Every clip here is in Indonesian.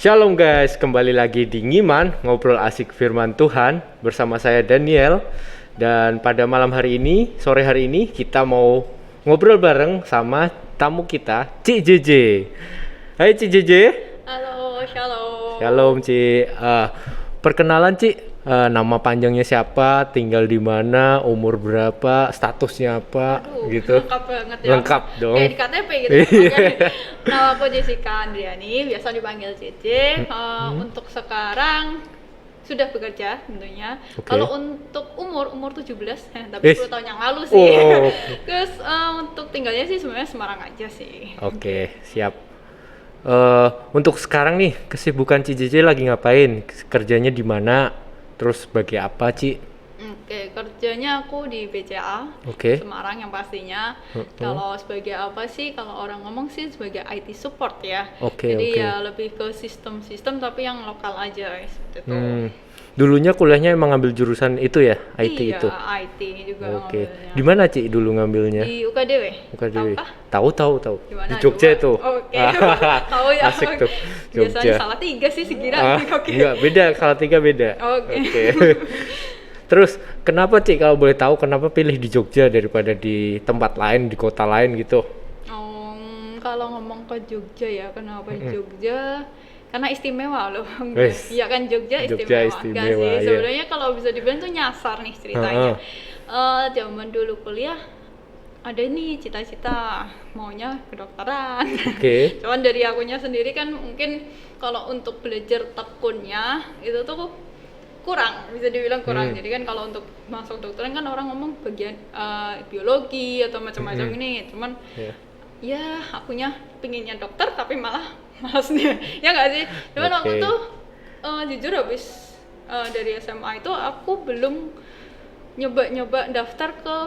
Shalom guys, kembali lagi di Ngiman, ngobrol asik firman Tuhan bersama saya Daniel. Dan pada malam hari ini, sore hari ini kita mau ngobrol bareng sama tamu kita, Cik JJ. Hai Cik JJ. Halo, shalom. Shalom Cik. Perkenalan Cik, nama panjangnya siapa, tinggal di mana, umur berapa, statusnya apa, Aduh, gitu. lengkap banget ya. Lengkap dong. Kayak di KTP gitu. Oke. Nama aku Jessica Andriani, biasa dipanggil Cici. Untuk sekarang sudah bekerja tentunya. Oke. Kalau untuk umur 17, tapi 10 tahun yang lalu sih. Oh. Terus untuk tinggalnya sih sebenarnya Semarang aja sih. Oke, siap. Untuk sekarang nih, kesibukan Ci JJ lagi ngapain? Kerjanya di mana? Terus sebagai apa, Ci? Oke, kerjanya aku di BCA Oke. Semarang yang pastinya. Kalau sebagai apa sih? Kalau orang ngomong sih sebagai IT support ya. Oke, Jadi oke. ya lebih ke sistem-sistem tapi yang lokal aja seperti itu. Dulunya kuliahnya emang ngambil jurusan itu ya, IT Iya, itu. IT juga Oke. ngambilnya. Di mana, Ci, dulu ngambilnya? Di UKDW. UKDW. Tahukah? Tahu. Di mana? Di Jogja Coba? tuh. Oke. Tahu ya. Asik tuh. Biasanya Jogja. salah 3 sih sekira. Oke. Enggak, beda. Kalau tiga beda. Oke. Terus, kenapa, Ci, kalau boleh tahu kenapa pilih di Jogja daripada di tempat lain, di kota lain gitu? Kalau ngomong ke Jogja ya, kenapa Jogja? Karena istimewa loh. Wes. Iya kan Jogja Jogja istimewa. istimewa, Enggak sih, iya. sebenarnya kalau bisa dibilang tuh nyasar nih ceritanya. Zaman dulu kuliah ada nih cita-cita maunya kedokteran. Oke. Cuman dari akunya sendiri kan mungkin kalau untuk belajar tekunnya itu tuh kurang, bisa dibilang kurang. Jadi kan kalau untuk masuk dokteran kan orang ngomong bagian biologi atau macam-macam ini. Cuman Iya. ya akunya pinginnya dokter tapi malah malas nih. Ya nggak sih? Cuman Oke. waktu itu jujur habis dari SMA itu aku belum nyoba daftar ke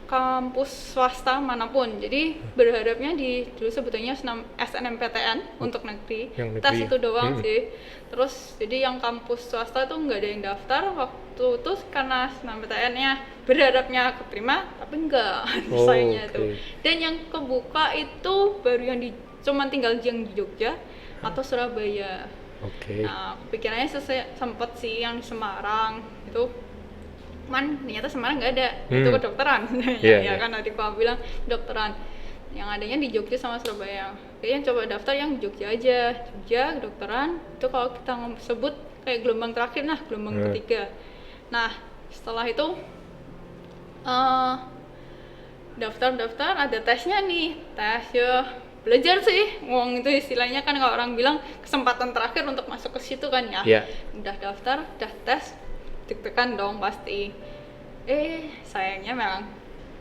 kampus swasta manapun. Jadi berharapnya di dulu sebetulnya SNMPTN untuk negeri. Yang Tes negeri. itu doang sih. Terus jadi yang kampus swasta itu nggak ada yang daftar waktu itu karena SNMPTN-nya berharapnya keterima tapi enggak Oh, sayangnya oke. itu. Dan yang kebuka itu baru yang cuman tinggal yang di Jogja atau Surabaya. Oke. Nah, pikirannya sempet sih yang di Semarang itu, man ternyata Semarang nggak ada, itu kedokteran. Iya, Ya iya. kan adikku bilang kedokteran, yang adanya di Jogja sama Surabaya. Kayaknya coba daftar yang Jogja aja, Jogja kedokteran itu kalau kita sebut kayak gelombang terakhir, nah gelombang ketiga. Nah setelah itu daftar ada tesnya nih, tes ya belajar sih, ngomong itu istilahnya kan kalau orang bilang kesempatan terakhir untuk masuk ke situ kan ya. Iya. Udah daftar, udah tes, deg-degan dong pasti. Sayangnya memang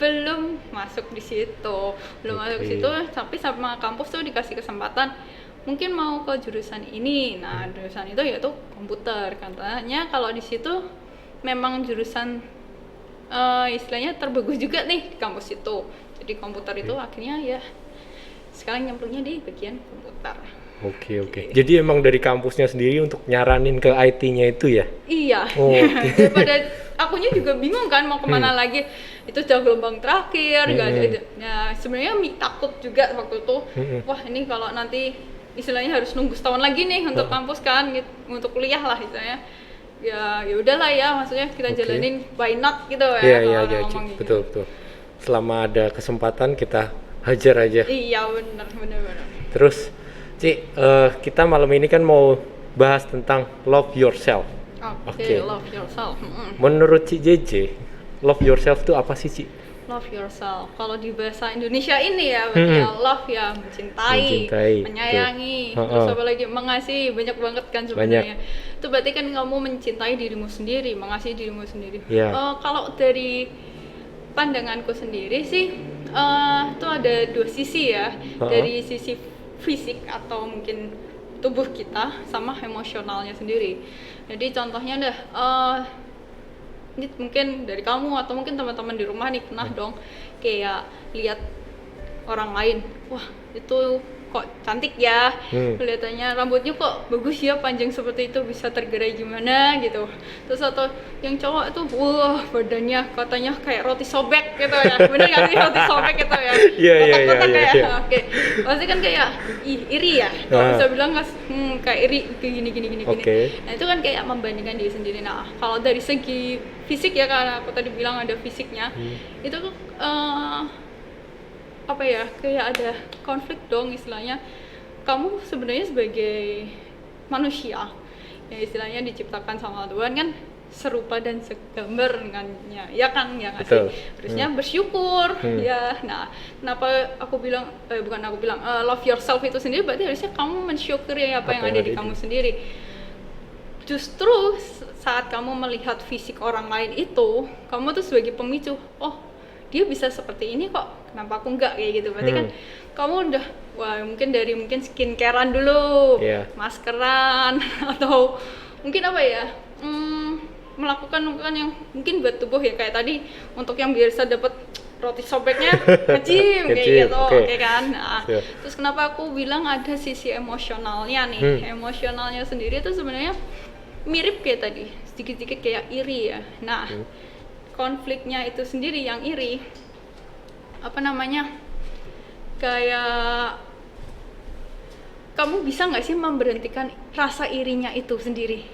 belum masuk di situ, masuk ke situ, tapi sama kampus tuh dikasih kesempatan mungkin mau ke jurusan ini. Nah jurusan itu yaitu komputer, katanya kalau di situ memang jurusan istilahnya terbagus juga nih di kampus itu. Jadi komputer itu akhirnya ya sekarang nyemplungnya di bagian komputer. Oke. Jadi emang dari kampusnya sendiri untuk nyaranin ke IT-nya itu ya? Iya. Oh, oke. Daripada akunya juga bingung kan mau kemana lagi. Itu sudah gelombang terakhir, nggak ada. Nah sebenarnya takut juga waktu itu. Wah ini kalau nanti istilahnya harus nunggu setahun lagi nih untuk kampus kan, gitu, untuk kuliah lah istilahnya. Ya udahlah ya, maksudnya kita jalanin why not gitu ya. Iya, kalau ngomong gitu. betul. Selama ada kesempatan kita hajar aja. Iya benar. Terus, Ci, kita malam ini kan mau bahas tentang love yourself. Oke, love yourself. Menurut Ci JJ, love yourself itu apa sih, Ci? Love yourself. Kalau di bahasa Indonesia ini ya, berarti ya love ya mencintai, menyayangi, betul. terus apa lagi mengasihi, banyak banget kan sebenarnya. Itu berarti kan kamu mencintai dirimu sendiri, mengasihi dirimu sendiri. Iya. Kalau dari pandanganku sendiri sih, itu ada dua sisi ya, dari sisi fisik atau mungkin tubuh kita sama emosionalnya sendiri. Jadi contohnya ini mungkin dari kamu atau mungkin teman-teman di rumah nih pernah dong kayak lihat orang lain, wah itu kok cantik ya, kelihatannya rambutnya kok bagus ya, panjang seperti itu, bisa tergerai gimana gitu. Terus atau yang cowok itu wah badannya katanya kayak roti sobek gitu ya, bener nggak sih roti sobek gitu ya, kotak-kotak kayak oke, pasti kan kayak iri ya kalau bisa bilang kayak iri kayak gini. Nah itu kan kayak membandingkan diri sendiri. Nah kalau dari segi fisik ya, karena aku tadi bilang ada fisiknya, itu tuh apa ya, kayak ada konflik dong istilahnya. Kamu sebenarnya sebagai manusia ya istilahnya diciptakan sama Tuhan kan serupa dan segambar dengannya, ya kan, ya nggak sih? Harusnya bersyukur ya. Nah kenapa aku bilang bukan aku bilang love yourself itu sendiri, berarti harusnya kamu mensyukuri apa yang ada di kamu sendiri. Justru saat kamu melihat fisik orang lain itu, kamu tuh sebagai pemicu, oh dia bisa seperti ini kok, kenapa aku enggak, kayak gitu. Berarti kan kamu udah mungkin skincarean dulu, maskeran atau mungkin apa ya, melakukan yang mungkin buat tubuh ya, kayak tadi untuk yang biasa dapat roti sobeknya nge-gym kayak gitu, oke kan. Nah, terus kenapa aku bilang ada sisi emosionalnya nih. Emosionalnya sendiri itu sebenarnya mirip kayak tadi, sedikit-sedikit kayak iri ya. Nah, konfliknya itu sendiri yang iri, apa namanya, kayak kamu bisa nggak sih memberhentikan rasa irinya itu sendiri,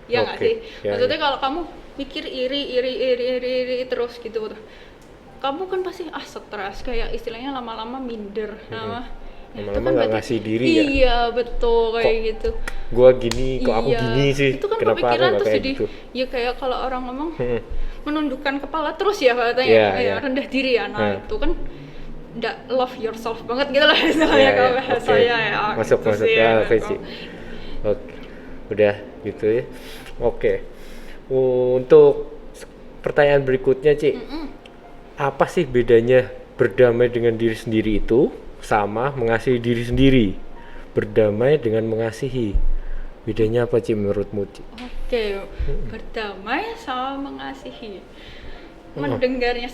ya nggak sih? Maksudnya kalau kamu mikir iri terus gitu, kamu kan pasti stres, kayak istilahnya lama-lama minder, lama-lama nggak ngasih diri ya. Iya betul, kayak kok gitu. Gua gini, kok aku gini sih. Itu kan kenapa kepikiran aku terus kayak jadi gitu? Ya kayak kalau orang ngomong menundukkan kepala terus ya katanya, rendah diri ya. Nah itu kan nggak love yourself banget gitu lah istilahnya kalau bahasa saya ya. Masuk sih, ya, sih. Oke, udah gitu ya. Oke, untuk pertanyaan berikutnya Ci, apa sih bedanya berdamai dengan diri sendiri itu sama mengasihi diri sendiri? Berdamai dengan mengasihi, bedanya apa Ci menurutmu Ci? Oke, berdamai sama mengasihi. Mendengarnya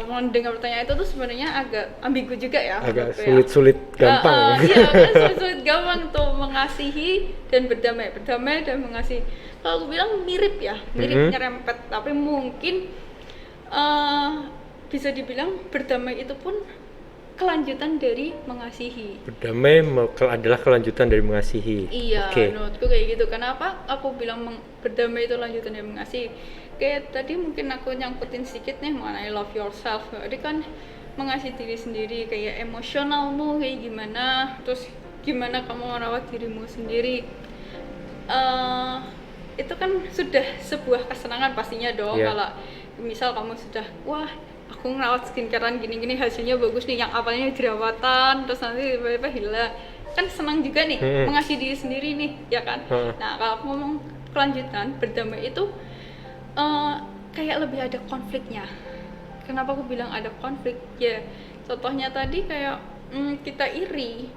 mendengar pertanyaan itu tuh sebenarnya agak ambigu juga ya. Agak sulit gampang. Iya, kan sulit gampang tuh mengasihi dan berdamai dan mengasihi. Kalau aku bilang mirip ya, nyerempet, tapi mungkin bisa dibilang berdamai itu pun kelanjutan dari mengasihi. Berdamai adalah kelanjutan dari mengasihi. Iya, menurutku kayak gitu. Kenapa aku bilang berdamai itu lanjutan dari mengasihi? Kayak tadi mungkin aku nyangkutin sedikit nih mengenai love yourself. Jadi kan mengasihi diri sendiri, kayak emosionalmu kayak gimana, terus gimana kamu merawat dirimu sendiri. Itu kan sudah sebuah kesenangan pastinya dong. Kalau misal kamu sudah, wah aku ngerawat skincarean gini-gini hasilnya bagus nih, yang awalnya jerawatan terus nanti tiba-tiba hilang, kan senang juga nih, mengasihi diri sendiri nih, ya kan. Nah kalau aku ngomong kelanjutan berdamai itu kayak lebih ada konfliknya. Kenapa aku bilang ada konflik ya, contohnya tadi kayak kita iri,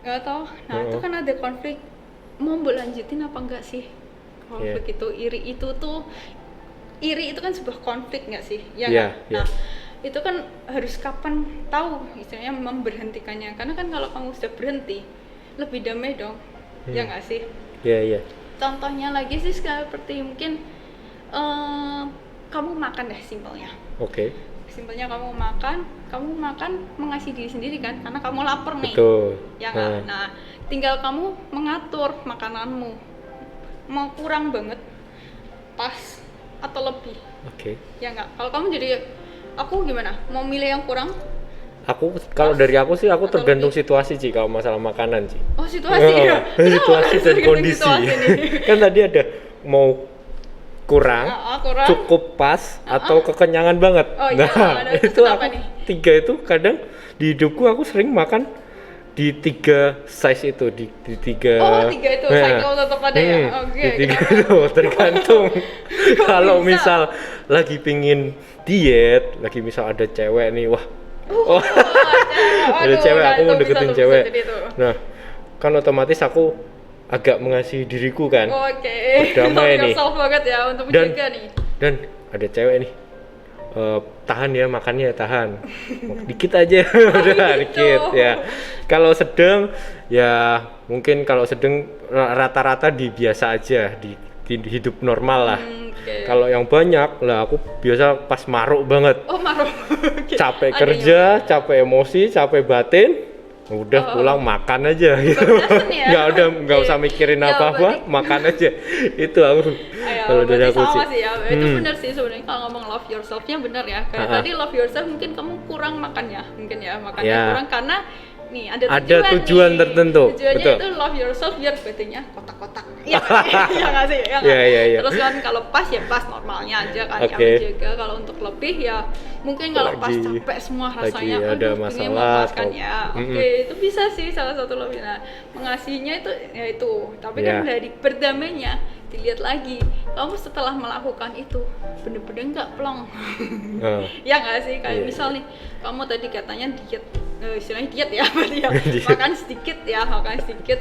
nggak tahu, nah itu kan ada konflik, mau lanjutin apa enggak sih konflik itu. Iri itu kan sebuah konflik nggak sih, ya nggak? Nah itu kan harus kapan tahu istilahnya memberhentikannya, karena kan kalau kamu sudah berhenti lebih damai dong, ya nggak sih? Iya. Contohnya lagi sih seperti mungkin kamu makan deh, simpelnya. Simpelnya kamu makan mengasihi diri sendiri kan, karena kamu lapar nih. Betul. Ya nggak? Nah tinggal kamu mengatur makananmu, mau kurang banget, pas atau lebih. Ya nggak? Kalau kamu jadi aku gimana? Mau milih yang kurang? Kalau dari aku sih, aku tergantung situasi Ci, kalau masalah makanan Ci. Oh situasi ya? Situasi dan kondisi. Kan tadi ada mau kurang, cukup pas, atau kekenyangan banget. Itu aku tiga itu kadang di hidupku aku sering makan di 3 size itu, di 3. 3 itu cycle tetap ada ya. Di 3 itu tergantung. Kalau misal lagi pingin diet, lagi misal ada cewek nih, ada cewek, aku mau deketin cewek. Nah, kan otomatis aku agak mengasihi diriku kan. Berdamai nih. Banget ya untuk menjaga nih. Dan ada cewek nih, tahan ya makannya, tahan dikit aja. Udah dikit ya. Kalau sedang ya mungkin kalau sedang rata-rata di biasa aja, di hidup normal lah. Oke. Kalau yang banyak lah aku biasa pas maruk banget, Oh, marah. Oke. capek Ada kerja, capek emosi, capek batin, udah pulang makan aja gitu. Kebablasan ya? nggak Oke. usah mikirin Ya, apa-apa, berarti- makan aja. Itu aku Ayo, kalau dari berarti aku sama sih. sih ya. Itu benar sih sebenarnya kalau ngomong love yourself-nya benar ya. Kayak Ha-ha. tadi love yourself mungkin kamu kurang makannya, mungkin ya makannya Ya. kurang karena nih ada tujuan nih. tertentu, Tujuannya betul. itu love yourself biar badannya kotak-kotak. Iya nggak sih? Iya nggak? Iya, iya, iya. Terus kan kalau pas ya pas normalnya aja kan yang Oke. menjaga. Kalau untuk lebih ya mungkin kalau pas Lagi- capek semua lagi rasanya ada aduh, pengen masalah melepaskan atau- ya. Mm-mm. Oke, itu bisa sih salah satu lebih. Nah, mengasihinya itu ya itu. Tapi Ya. kan dari berdamainya dilihat lagi kamu setelah melakukan itu bener-bener nggak plong. Oh. Ya nggak sih kayak Iya, misal nih kamu tadi katanya diet, istilahnya diet ya berarti ya Diet. makan sedikit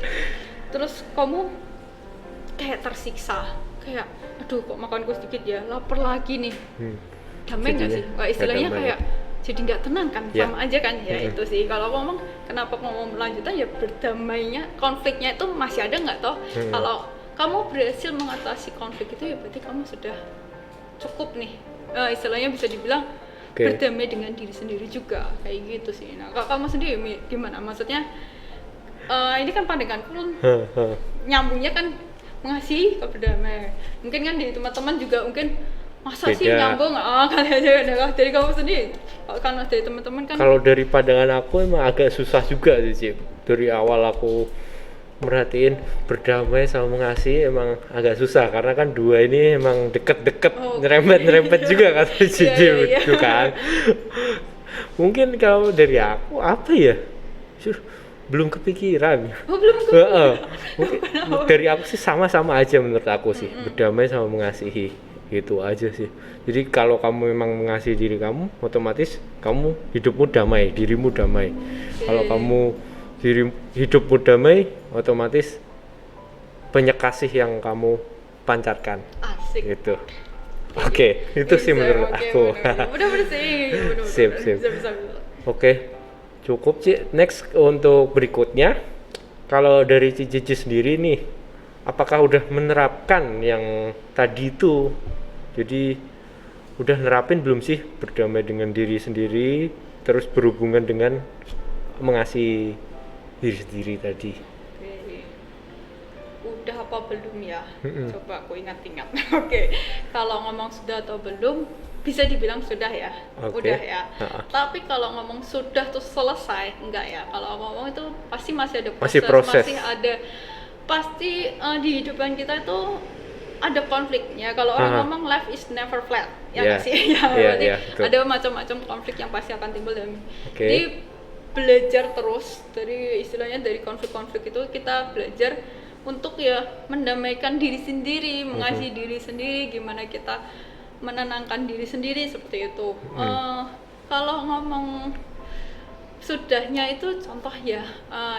terus kamu kayak tersiksa kayak aduh kok makanku sedikit ya lapar lagi nih. Damai nggak sih? Jadinya Wah, istilahnya nggak damai. kayak jadi nggak tenang kan, Ya. sama aja kan ya. Mm-mm. Itu sih kalau ngomong kenapa ngomong lanjutan ya berdamainya konfliknya itu masih ada nggak toh. Kalau kamu berhasil mengatasi konflik itu ya berarti kamu sudah cukup nih. Istilahnya bisa dibilang Oke. berdamai dengan diri sendiri juga kayak gitu sih. Nah kalau kamu sendiri gimana, maksudnya ini kan pandanganku nyambungnya kan mengasihi ke berdamai. Mungkin kan di teman-teman juga mungkin masa sih Beda. nyambung kali aja dari kamu sendiri. Kalau kan dari teman-teman kan Kalau dari pandangan aku emang agak susah juga sih, Cip. Dari awal aku merhatiin berdamai sama mengasihi emang agak susah karena kan dua ini emang deket-deket, Oh, nyerempet-nyerempet juga kata si Iya, Jim iya. itu kan. Mungkin kalau dari aku apa ya? Belum kepikiran. belum Heeh. Mungkin dari aku sih sama-sama aja menurut aku sih, berdamai sama mengasihi. Gitu aja sih. Jadi kalau kamu memang mengasihi diri kamu, otomatis kamu hidupmu damai, dirimu damai. Kalau kamu hidupmu damai, otomatis banyak kasih yang kamu pancarkan. asik. Gitu. Oke, itu sih Bisa, menurut oke, aku. bener-bener sih bener-bener. Sip, sip. Bisa. Oke, cukup Ci. Next untuk berikutnya, kalau dari Cici sendiri nih, apakah udah menerapkan yang tadi itu? Jadi udah nerapin belum sih berdamai dengan diri sendiri, terus berhubungan dengan mengasihi diri sendiri tadi? Oke. Udah apa belum ya? Mm-mm. Coba aku ingat-ingat. Oke, kalau ngomong sudah atau belum, bisa dibilang sudah ya. Oke. Udah ya. Ha-ha. Tapi kalau ngomong sudah tuh selesai, enggak ya. Kalau ngomong itu pasti masih ada Masih proses. masih ada pasti di hidupan kita itu ada konfliknya. Kalau orang Ha-ha. ngomong life is never flat, ya Yeah. nggak sih? Ya, Yeah, berarti yeah, betul. ada macam-macam konflik yang pasti akan timbul dan Oke. jadi belajar terus dari istilahnya dari konflik-konflik itu kita belajar untuk ya mendamaikan diri sendiri, mengasihi diri sendiri, gimana kita menenangkan diri sendiri seperti itu. Kalau ngomong sudahnya itu contoh ya,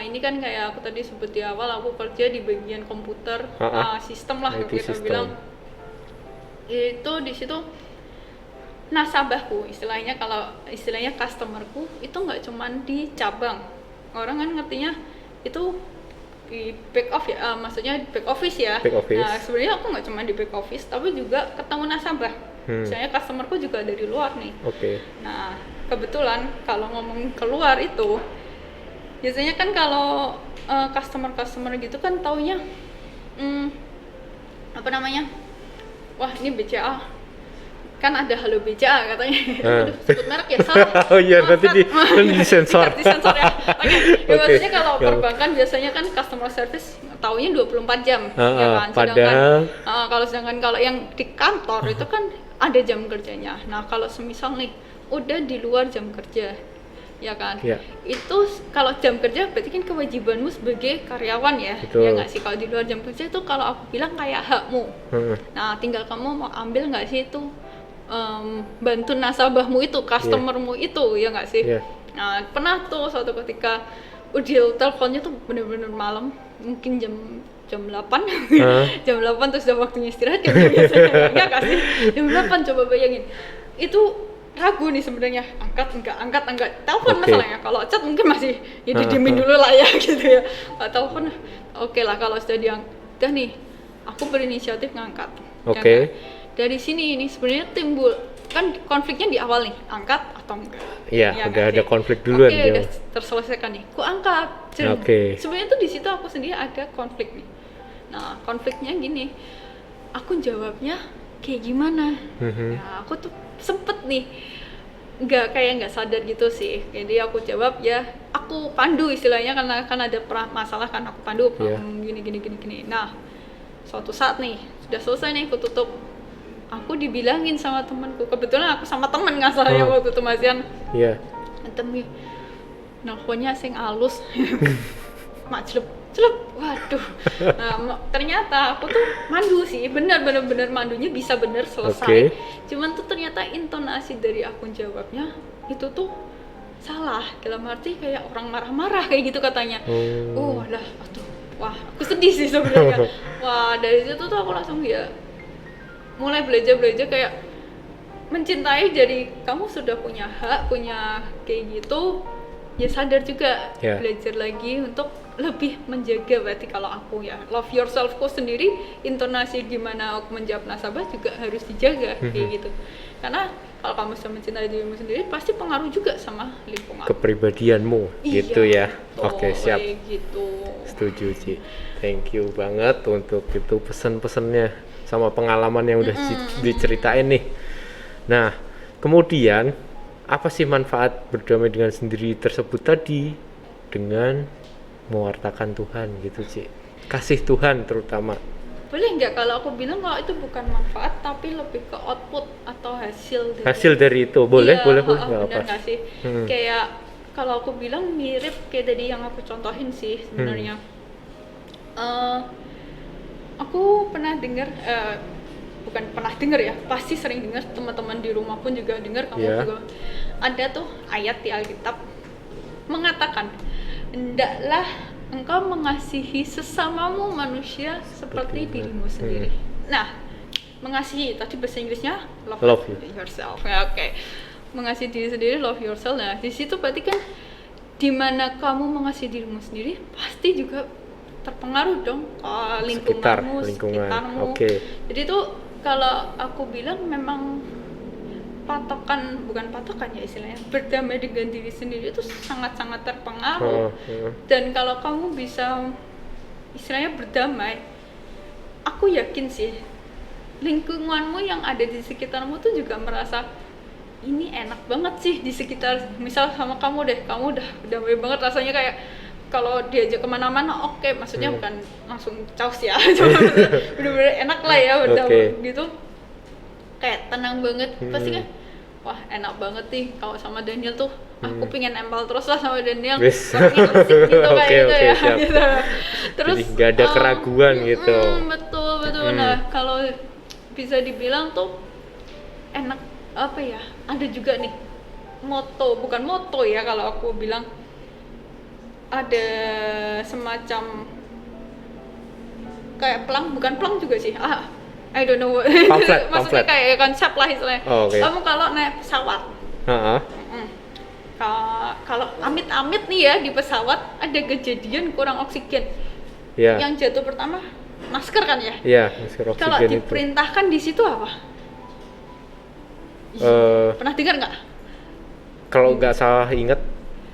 ini kan kayak aku tadi sebut di awal aku kerja di bagian komputer, sistem lah IT kita system. bilang. Itu di situ nasabahku istilahnya, kalau istilahnya customerku itu nggak cuman di cabang, orang kan ngertinya itu di back office ya, maksudnya back office ya. Back office. Nah sebenarnya aku nggak cuma di back office tapi juga ketemu nasabah. Misalnya customerku juga dari luar nih. Oke. Nah kebetulan kalau ngomong keluar itu biasanya kan kalau customer gitu kan taunya apa namanya, wah ini BCA kan, ada halo BCA katanya. Aduh, sebut merek ya salah. Oh iya, Maaf, nanti Kak. disensor. Disensor ya. Oke. Ya, Oke. maksudnya kalau Ya. perbankan biasanya kan customer service taunya 24 jam ya kan. Padahal Sedangkan kalau yang di kantor itu kan ada jam kerjanya. Nah, kalau semisal nih udah di luar jam kerja ya kan. Ya. Itu kalau jam kerja berarti kan kewajibanmu sebagai karyawan ya. Betul. Ya nggak sih, kalau di luar jam kerja itu kalau aku bilang kayak hakmu. Nah, tinggal kamu mau ambil nggak sih itu bantu nasabahmu itu, customermu itu, ya nggak sih? Yeah. Nah, pernah tuh suatu ketika udah teleponnya tuh bener-bener malam, mungkin jam 8 jam 8 terus udah waktunya istirahat kan biasanya, ya nggak sih? Jam 8 coba bayangin, itu ragu nih sebenarnya, angkat enggak telepon. Oke. Masalahnya kalau chat mungkin masih ya didiemin dulu lah ya gitu ya. Kalau telepon oke lah, kalau sudah udah nih aku berinisiatif ngangkat. Ya Oke. nggak? Dari sini ini sebenarnya timbul kan konfliknya di awal nih, angkat atau enggak. Iya, Ya udah nggak ada sih? konflik duluan Oke, dia. udah terselesaikan nih. Ku angkat. Jeng. Oke. Sebenarnya tuh di situ aku sendiri ada konflik nih. Nah, konfliknya gini. Aku jawabnya kayak gimana? Ya, aku tuh sempet nih nggak sadar gitu sih. Jadi aku jawab ya, aku pandu istilahnya, karena kan ada masalah kan, aku pandu Iya. gini. Nah, suatu saat nih sudah selesai nih, aku tutup. Aku dibilangin sama temanku, kebetulan aku sama temen nggak salah ya waktu itu Masian. Iya. Temi, nelponnya sing alus, mak celup, waduh. Nah, ternyata aku tuh mandu sih, bener mandunya bisa bener selesai. Oke. Cuman tuh ternyata intonasi dari akun jawabnya itu tuh salah, dalam arti kayak orang marah-marah kayak gitu katanya. Oh. Lah, aduh, wah, aku sedih sih sebenarnya. Wah, dari situ tuh aku langsung ya mulai belajar kayak mencintai. Jadi kamu sudah punya hak, punya kayak gitu, ya sadar juga. Yeah. Belajar lagi untuk lebih menjaga. Berarti kalau aku ya love yourselfku sendiri, intonasi gimana aku menjawab nasabah juga harus dijaga kayak gitu. Karena kalau kamu sudah mencintai dirimu sendiri, pasti pengaruh juga sama lingkungan. Kepribadianmu gitu ya. Oke, siap. Kayak gitu. Setuju, Ci. Thank you banget untuk itu pesan-pesannya sama pengalaman yang udah diceritain nih. Nah, kemudian apa sih manfaat berdamai dengan sendiri tersebut tadi dengan mewartakan Tuhan gitu, Ci? Kasih Tuhan terutama. Boleh nggak kalau aku bilang kalau itu bukan manfaat tapi lebih ke output atau hasil dari itu boleh iya, boleh benar nggak apa. nggak sih? Kayak kalau aku bilang mirip kayak tadi yang aku contohin sih sebenarnya. Aku pernah dengar, bukan pernah dengar ya, pasti sering dengar, teman-teman di rumah pun juga dengar, kamu Yeah. juga ada tuh ayat di Alkitab mengatakan, hendaklah engkau mengasihi sesamamu manusia seperti dirimu sendiri. Nah, mengasihi tadi bahasa Inggrisnya Love yourself. Ya, oke. Mengasihi diri sendiri, love yourself. Nah, di situ berarti kan di mana kamu mengasihi dirimu sendiri, pasti juga terpengaruh dong ke lingkunganmu, lingkungan. sekitarmu. Oke. Jadi tuh kalau aku bilang memang bukan patokan ya istilahnya, berdamai dengan diri sendiri itu sangat-sangat terpengaruh. Dan kalau kamu bisa istilahnya berdamai, aku yakin sih lingkunganmu yang ada di sekitarmu tuh juga merasa ini enak banget sih di sekitar. Misal sama kamu deh, kamu udah damai banget rasanya, kayak kalau diajak kemana-mana oke, maksudnya bukan langsung caus ya, cuma bener-bener enak lah ya berdamai gitu, kayak tenang banget. Pasti kan wah enak banget nih kalau sama Daniel tuh, aku pengen nempel terus lah sama Daniel, asik gitu kayak gitu ya gitu. Terus jadi nggak ada keraguan gitu. Betul. Nah kalau bisa dibilang tuh enak apa ya, ada juga nih bukan moto ya, kalau aku bilang ada semacam kayak bukan pelang juga sih, I don't know Pamflet. maksudnya kayak konsep lah istilahnya. Okay. Kamu kalau naik pesawat, kalau amit-amit nih ya di pesawat ada kejadian kurang oksigen, yang jatuh pertama masker kan ya? Iya, masker oksigen. Kalau diperintahkan di situ apa? Pernah dengar nggak? Kalau nggak salah ingat,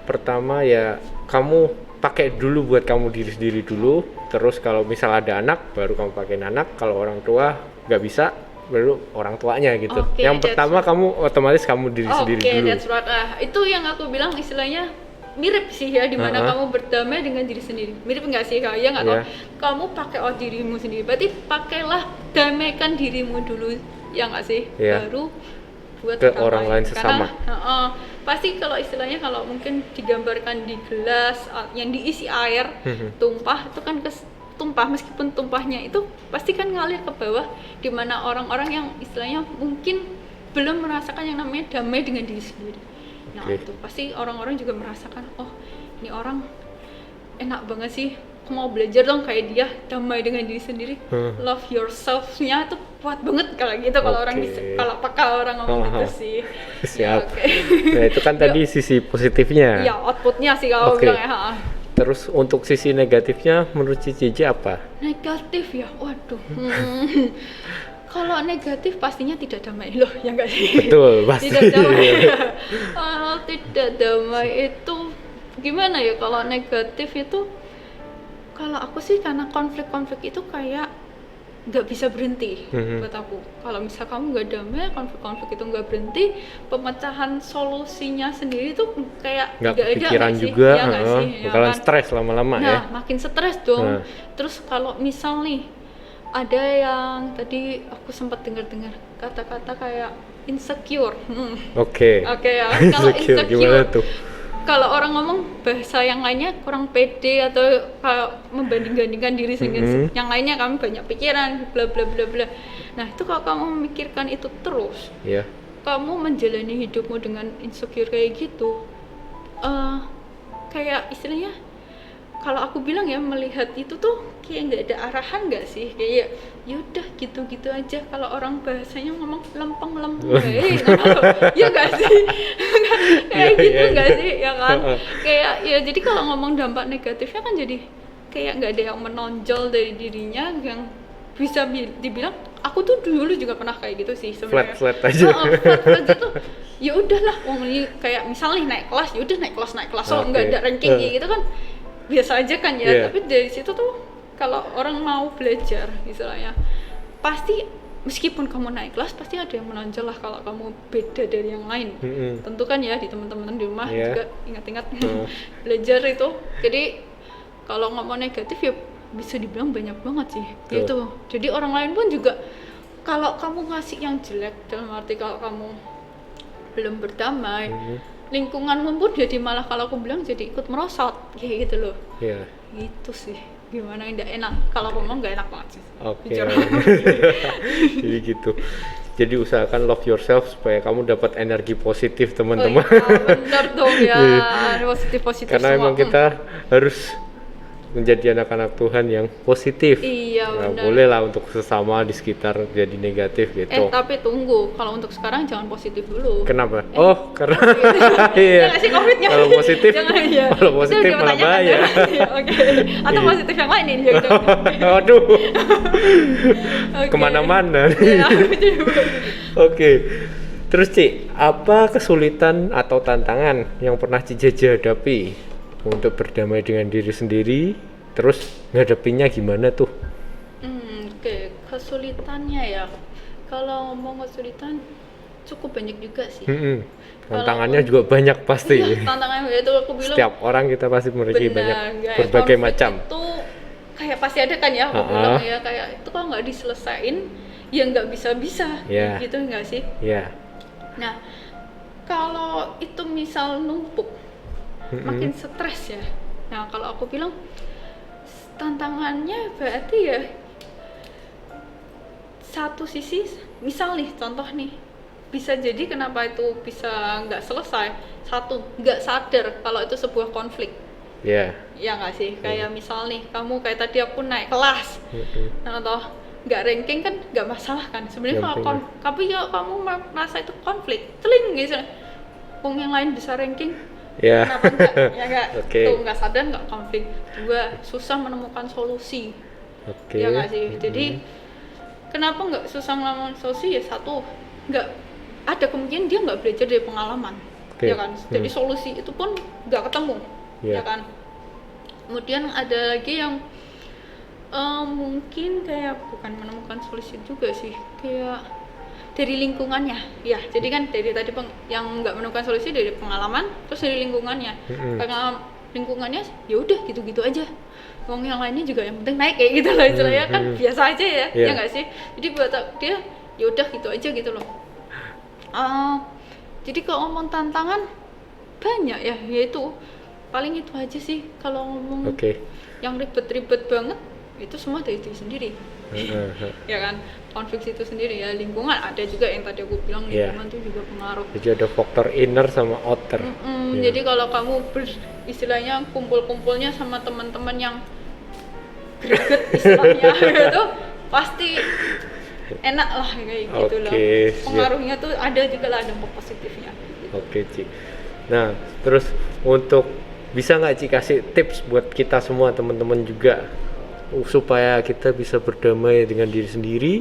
pertama ya kamu pakai dulu buat kamu diri sendiri dulu, terus kalau misal ada anak baru kamu pakai anak, kalau orang tua nggak bisa baru orang tuanya gitu. Yang pertama kamu otomatis kamu diri sendiri dulu. Oke, that's right. Itu yang aku bilang istilahnya mirip sih ya, dimana kamu berdamai dengan diri sendiri. Mirip nggak sih kak? Ya nggak tahu. Kamu pakai dirimu sendiri, berarti pakailah, damaikan dirimu dulu, ya nggak sih? Baru buat ke orang lain sesama. Karena, pasti kalau istilahnya kalau mungkin digambarkan di gelas yang diisi air tumpah, itu kan tumpah, meskipun tumpahnya itu pasti kan ngalir ke bawah, di mana orang-orang yang istilahnya mungkin belum merasakan yang namanya damai dengan diri sendiri. Nah itu pasti orang-orang juga merasakan, oh ini orang enak banget sih aku mau belajar dong kayak dia, damai dengan diri sendiri, love yourself-nya tuh kuat banget kalau gitu, kalau orang bisa, kalau peka orang ngomong gitu sih. Siap. Ya, Nah itu kan tadi sisi positifnya. ya outputnya sih kalau bilang ya. Terus untuk sisi negatifnya menurut Cici apa? Negatif ya, waduh. Kalau negatif pastinya tidak damai loh, ya enggak sih? Betul, pasti. Tidak damai. Kalau tidak damai itu gimana ya? Kalau negatif itu, kalau aku sih karena konflik-konflik itu kayak nggak bisa berhenti buat aku. Kalau misal kamu nggak damai, konflik-konflik itu nggak berhenti, pemecahan solusinya sendiri tuh kayak nggak ada kepikiran nggak sih? juga, Ya nggak sih? Ya bakalan kan? stres lama-lama ya. Nah, makin stres dong. Terus kalau misal nih ada yang tadi aku sempat dengar-dengar kata-kata kayak insecure. Oke. Oke ya. Kalau Insecure gimana tuh? kalau orang ngomong bahasa yang lainnya kurang pede atau kayak membanding-bandingkan diri dengan yang lainnya, kamu banyak pikiran bla bla bla bla. Nah, itu kalau kamu memikirkan itu terus, kamu menjalani hidupmu dengan insecure kayak gitu, kayak istilahnya kalau aku bilang ya, melihat itu tuh kayak nggak ada arahan nggak sih, kayak yaudah gitu-gitu aja. Kalau orang bahasanya ngomong lempeng-lempeng, ya nggak sih, kayak gitu nggak sih, ya kan? Kayak ya, jadi kalau ngomong dampak negatifnya kan jadi kayak nggak ada yang menonjol dari dirinya yang bisa dibilang. Aku tuh dulu juga pernah kayak gitu sih sebenarnya. Flat aja. Flat gitu. Ya udahlah, ini kayak misalnya naik kelas, ya udah naik kelas, so nggak ada ranking gitu kan. Biasa aja kan ya, tapi dari situ tuh kalau orang mau belajar istilahnya, pasti meskipun kamu naik kelas pasti ada yang menonjol lah kalau kamu beda dari yang lain. Tentu kan ya, di teman-teman di rumah juga ingat-ingat belajar itu. Jadi kalau ngomong negatif ya bisa dibilang banyak banget sih gitu. Jadi orang lain pun juga kalau kamu ngasih yang jelek, dalam arti kalau kamu belum berdamai, lingkunganmu pun jadi malah kalau aku bilang jadi ikut merosot kayak gitu loh. Gitu sih, gimana nggak enak kalau ngomong nggak enak banget sih. Jadi gitu, jadi usahakan love yourself supaya kamu dapat energi positif teman-teman. Benar dong ya, positif karena semua. emang kita harus menjadi anak-anak Tuhan yang positif. Iya, nah, boleh lah untuk sesama di sekitar jadi negatif gitu. Tapi tunggu, kalau untuk sekarang jangan positif dulu. Kenapa? Karena iya. COVID-nya. Kalau positif, ya. kalau positif malah bahaya. Oke. Atau positif yang lain ini. Aduh. Kemana-mana. Oke. Terus Ci, apa kesulitan atau tantangan yang pernah Ci hadapi untuk berdamai dengan diri sendiri, terus ngadepinnya gimana tuh? Kesulitannya ya, kalau ngomong kesulitan cukup banyak juga sih. Tantangannya juga banyak pasti. Iya, tantangannya itu aku bilang. Setiap orang kita pasti memiliki banyak berbagai macam. Itu kayak pasti ada kan ya, aku bilang ya, kayak itu kalau nggak diselesain ya nggak bisa-bisa, gitu nggak sih? Nah, kalau itu misal numpuk, makin stres ya. Nah, kalau aku bilang tantangannya berarti ya satu sisi, misal nih contoh nih, bisa jadi kenapa itu bisa nggak selesai, satu nggak sadar kalau itu sebuah konflik. Ya nggak sih, kayak misal nih kamu kayak tadi aku naik kelas, atau nggak ranking kan nggak masalah kan sebenarnya. Kalau kamu merasa itu konflik, teling gitu, yang lain bisa ranking, kenapa enggak? Ya enggak, tuh nggak sadar nggak konflik. Dua, susah menemukan solusi. Ya nggak sih. Jadi kenapa nggak susah menemukan solusi? Ya satu, nggak ada kemungkinan dia nggak belajar dari pengalaman, ya kan. Jadi solusi itu pun nggak ketemu, ya kan. Kemudian ada lagi yang mungkin kayak bukan menemukan solusi juga sih, kayak dari lingkungannya, ya. Jadi kan dari tadi yang nggak menemukan solusi dari pengalaman, terus dari lingkungannya. Karena lingkungannya ya udah gitu-gitu aja. Wong yang lainnya juga yang penting naik kayak gitu lah istilahnya, kan biasa aja ya, ya nggak sih. Jadi buat dia ya udah gitu aja gitu loh. Jadi kalau ngomong tantangan banyak ya, yaitu paling itu aja sih. Kalau ngomong yang ribet-ribet banget itu semua dari diri sendiri. Ya kan, konflik itu sendiri ya. Lingkungan ada juga yang tadi aku bilang, lingkungan itu juga pengaruh. Jadi ada faktor inner sama outer. Jadi kalau kamu istilahnya kumpul-kumpulnya sama teman-teman yang greget istilahnya gitu pasti enak lah kayak gitu loh. Siap. Pengaruhnya tuh ada juga lah dampak positifnya. Oke, Ci. Nah, terus untuk bisa nggak Ci kasih tips buat kita semua teman-teman juga supaya kita bisa berdamai dengan diri sendiri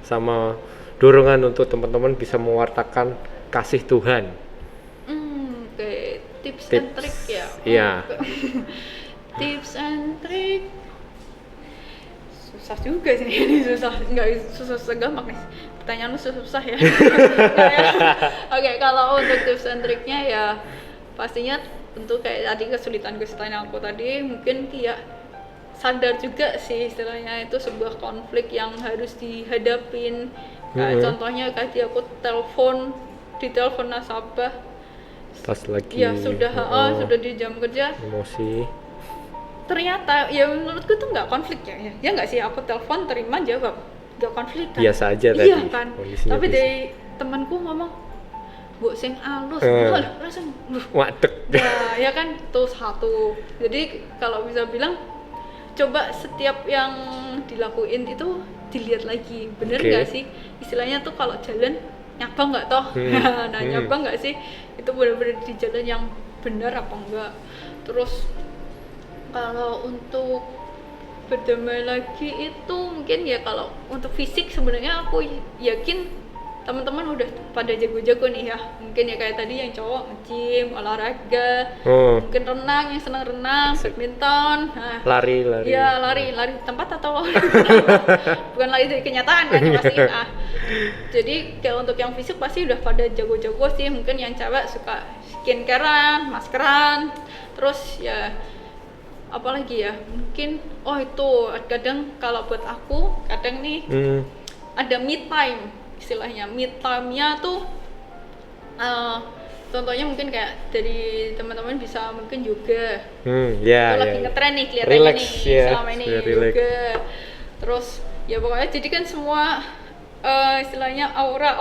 sama dorongan untuk teman-teman bisa mewartakan kasih Tuhan. Oke, tips and trick ya. Iya. Tips and trick susah juga sih ini, nggak susah gampang nih pertanyaan lu susah ya. Oke, kalau untuk tips and triknya ya pastinya tentu kayak tadi kesulitan aku tadi mungkin ya sadar juga sih istilahnya itu sebuah konflik yang harus dihadapin. Kayak contohnya kayak aku ditelepon nasabah Pas lagi ya sudah di jam kerja emosi. Ternyata ya menurutku tuh nggak konflik ya nggak sih, aku telepon terima jawab nggak konflik kan, Biasa aja tadi. iya kan, tapi biasa. dari temanku ngomong bu sing alus langsung wadek ya kan tuh satu. Jadi kalau bisa bilang coba setiap yang dilakuin itu dilihat lagi bener nggak sih istilahnya tuh kalau jalan nyapa nggak toh. Nah nyapa nggak sih itu bener-bener di jalan yang benar apa enggak. Terus kalau untuk berdamai lagi itu mungkin ya kalau untuk fisik sebenarnya aku yakin teman-teman udah pada jago-jago nih ya. Mungkin ya kayak tadi yang cowok nge-gym, olahraga, mungkin renang, yang senang renang, badminton, lari. Ya lari tempat atau bukan lari dari kenyataan kan ya pasti. Jadi kayak untuk yang fisik pasti udah pada jago-jago sih. Mungkin yang cewek suka skincarean, maskeran, terus ya apalagi ya mungkin itu kadang kalau buat aku kadang nih ada me time istilahnya. Me time-nya tuh contohnya mungkin kayak dari teman-teman bisa mungkin yoga. Lagi ngetren nih kelihatannya relax, nih selama ini yoga. Terus ya pokoknya jadi kan semua istilahnya aura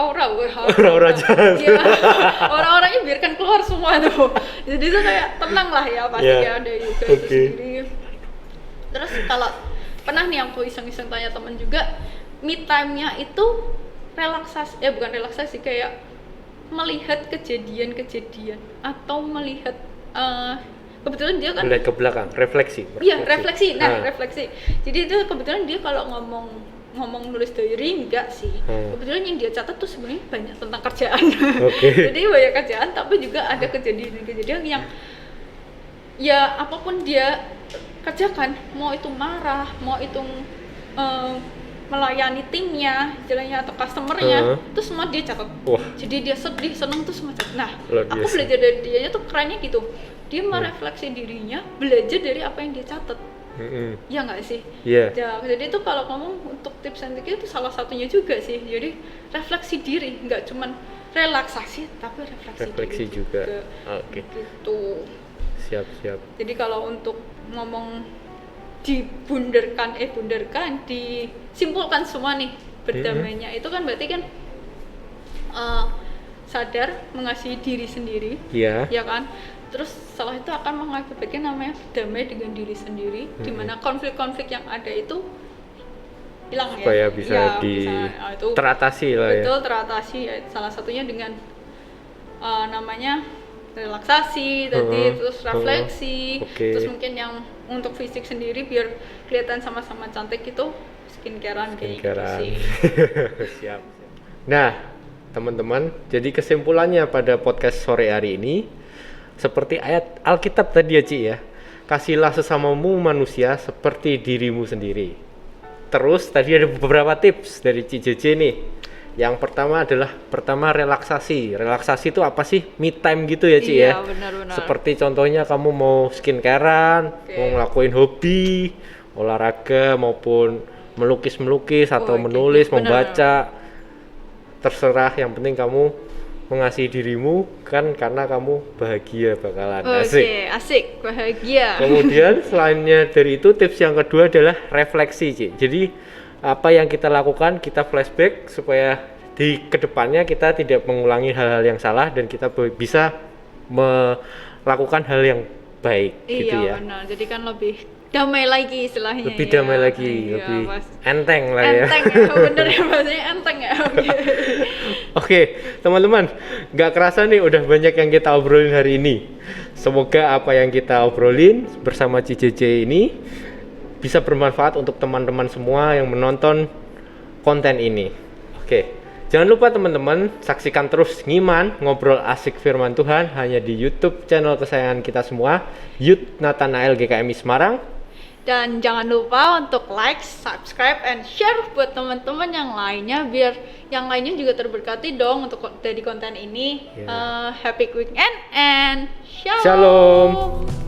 jahat. Ya, aura-auranya biarkan keluar semua tuh. Jadi tuh kayak tenang lah ya pasti ya ada yoga itu sendiri. Terus kalau pernah nih aku iseng-iseng tanya teman juga, me time-nya itu bukan relaksasi kayak melihat kejadian-kejadian atau melihat kebetulan dia kan melihat ke belakang, refleksi. Iya, refleksi. Refleksi. Jadi itu kebetulan dia kalau ngomong nulis diary enggak sih. Kebetulan yang dia catat tuh sebenarnya banyak tentang kerjaan. Jadi banyak kerjaan tapi juga ada kejadian yang ya apapun dia kerjakan, mau itu marah, mau itu melayani timnya, jalannya atau customernya, itu semua dia catat. Jadi dia sedih, senang tuh semua catat. Nah, aku belajar dari dia tuh kerennya gitu. Dia merefleksi dirinya, belajar dari apa yang dia catat. Ya nggak sih? Ya, jadi itu kalau ngomong untuk tips and trick itu salah satunya juga sih. Jadi refleksi diri, nggak cuman relaksasi tapi refleksi diri juga. Oke. Gitu. Siap. Jadi kalau untuk ngomong disimpulkan semua nih berdamainya itu kan berarti kan sadar mengasihi diri sendiri, ya kan? Terus setelah itu akan mengakibatkan namanya damai dengan diri sendiri, di mana konflik-konflik yang ada itu hilang supaya bisa teratasi lah ya. Betul, teratasi ya. Salah satunya dengan namanya relaksasi tadi, terus refleksi, terus mungkin yang untuk fisik sendiri biar kelihatan sama-sama cantik itu skincarean kayak gitu sih. Siap. Nah, teman-teman, jadi kesimpulannya pada podcast sore hari ini seperti ayat Alkitab tadi ya Ci ya, kasihlah sesamamu manusia seperti dirimu sendiri. Terus tadi ada beberapa tips dari Ci JJ nih. Yang pertama adalah relaksasi. Relaksasi itu apa sih? Me time gitu ya Ci ya. Benar-benar. Seperti contohnya kamu mau skincarean, mau ngelakuin hobi, olahraga maupun melukis atau menulis, membaca. Terserah, yang penting kamu mengasihi dirimu kan, karena kamu bahagia bakalan. Asik, bahagia. Kemudian selainnya dari itu, tips yang kedua adalah refleksi, Ci. Jadi apa yang kita lakukan kita flashback supaya di kedepannya kita tidak mengulangi hal-hal yang salah dan kita bisa melakukan hal yang baik gitu Iya ya. benar, jadi kan lebih damai lagi istilahnya. Lebih ya. damai lagi, Iya, lebih pas- enteng lah ya. enteng ya, bener ya bahasanya enteng ya. Oke. Oke, teman-teman, nggak kerasa nih udah banyak yang kita obrolin hari ini. Semoga apa yang kita obrolin bersama CCC ini bisa bermanfaat untuk teman-teman semua yang menonton konten ini. Oke, jangan lupa teman-teman saksikan terus Ngiman Ngobrol Asik Firman Tuhan hanya di YouTube channel kesayangan kita semua, Youth Nathanael GKMI Semarang. Dan jangan lupa untuk like, subscribe, and share buat teman-teman yang lainnya biar yang lainnya juga terberkati dong untuk dari konten ini. Ya. Happy weekend and Shalom.